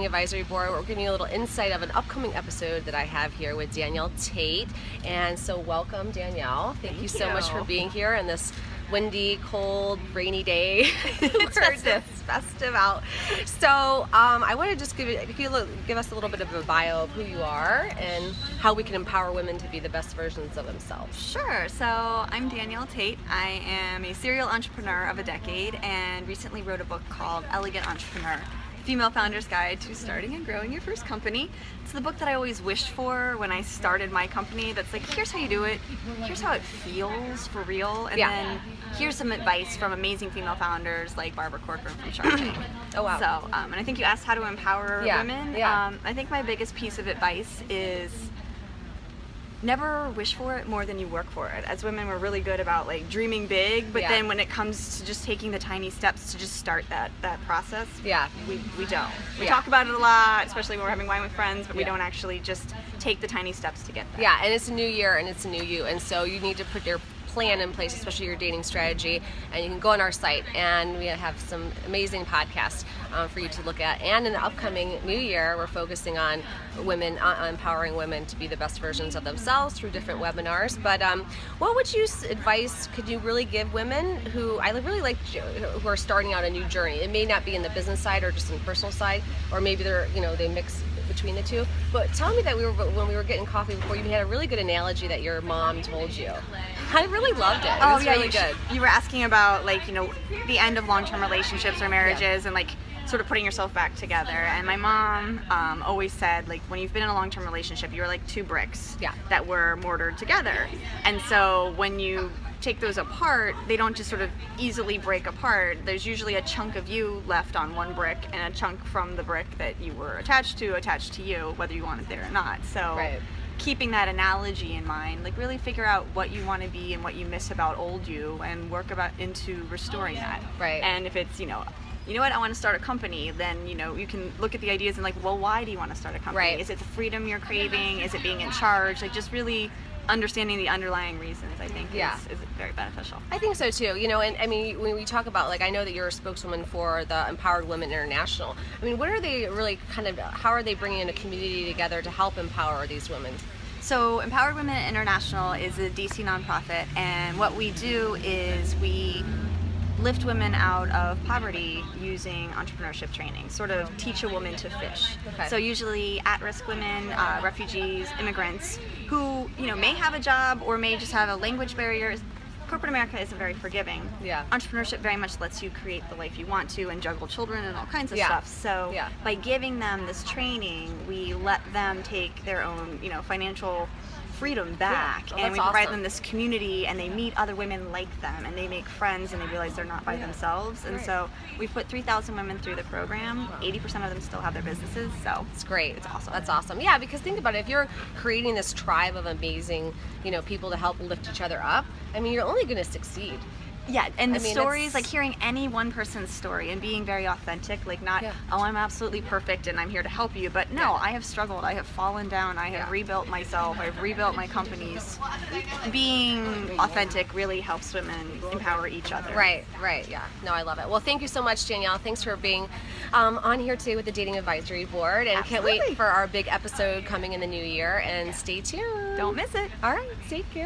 Dating Advisory Board. We're giving you a little insight of an upcoming episode that I have here with Danielle Tate. And so welcome, Danielle. Thank you so much for being here in this windy, cold, rainy day. It's festive out. So I want to just give us a little bit of a bio of who you are and how we can empower women to be the best versions of themselves. Sure. So I'm Danielle Tate. I am a serial entrepreneur of a decade and recently wrote a book called Elegant Entrepreneur: Female Founder's Guide to Starting and Growing Your First Company. It's the book that I always wished for when I started my company. That's like, here's how you do it, here's how it feels for real, and then here's some advice from amazing female founders like Barbara Corcoran from Shark Tank. Oh wow. So, and I think you asked how to empower women. I think my biggest piece of advice is never wish for it more than you work for it. As women, we're really good about like dreaming big, but then when it comes to just taking the tiny steps to just start that process, we don't. We talk about it a lot, especially when we're having wine with friends, but we don't actually just take the tiny steps to get there. Yeah, and it's a new year and it's a new you, and so you need to put your plan in place, especially your dating strategy, and you can go on our site and we have some amazing podcasts for you to look at. And in the upcoming new year, we're focusing on women, empowering women to be the best versions of themselves through different webinars. But what would you advice could you really give women who who are starting out a new journey? It may not be in the business side or just in the personal side, or maybe they mix between the two. But tell me that when we were getting coffee before, you had a really good analogy that your mom told you. I really loved it. It was really good. You were asking about the end of long-term relationships or marriages and sort of putting yourself back together. And my mom always said, when you've been in a long-term relationship, you're like two bricks that were mortared together. And so when you take those apart, they don't just sort of easily break apart. There's usually a chunk of you left on one brick and a chunk from the brick that you were attached to you, whether you want it there or not. So keeping that analogy in mind, really figure out what you want to be and what you miss about old you and work into restoring that. Right. And if it's, you know what, I want to start a company, then, you can look at the ideas and well, why do you want to start a company? Right. Is it the freedom you're craving? Is it being in charge? Just really understanding the underlying reasons, I think, is very beneficial. I think so too. And I mean, when we talk about, I know that you're a spokeswoman for the Empowered Women International. I mean, what are they really how are they bringing in a community together to help empower these women? So Empowered Women International is a DC nonprofit, and what we do is we lift women out of poverty using entrepreneurship training, sort of teach a woman to fish. Okay. So usually at-risk women, refugees, immigrants who may have a job or may just have a language barrier. Corporate America isn't very forgiving. Yeah. Entrepreneurship very much lets you create the life you want to and juggle children and all kinds of stuff. So by giving them this training, we let them take their own financial freedom back, and we provide them this community, and they meet other women like them, and they make friends, and they realize they're not by themselves. And so we've put 3,000 women through the program. 80% of them still have their businesses, so it's great. It's awesome. That's awesome. Yeah, because think about it, if you're creating this tribe of amazing people to help lift each other up, I mean, you're only going to succeed. Yeah, and the stories, hearing any one person's story and being very authentic, not, oh, I'm absolutely perfect and I'm here to help you, but no, I have struggled, I have fallen down, I have rebuilt myself, I've rebuilt my companies. Being authentic really helps women empower each other. Right, yeah. No, I love it. Well, thank you so much, Danielle. Thanks for being on here today with the Dating Advisory Board, and can't wait for our big episode coming in the new year, and stay tuned. Don't miss it. All right, take care.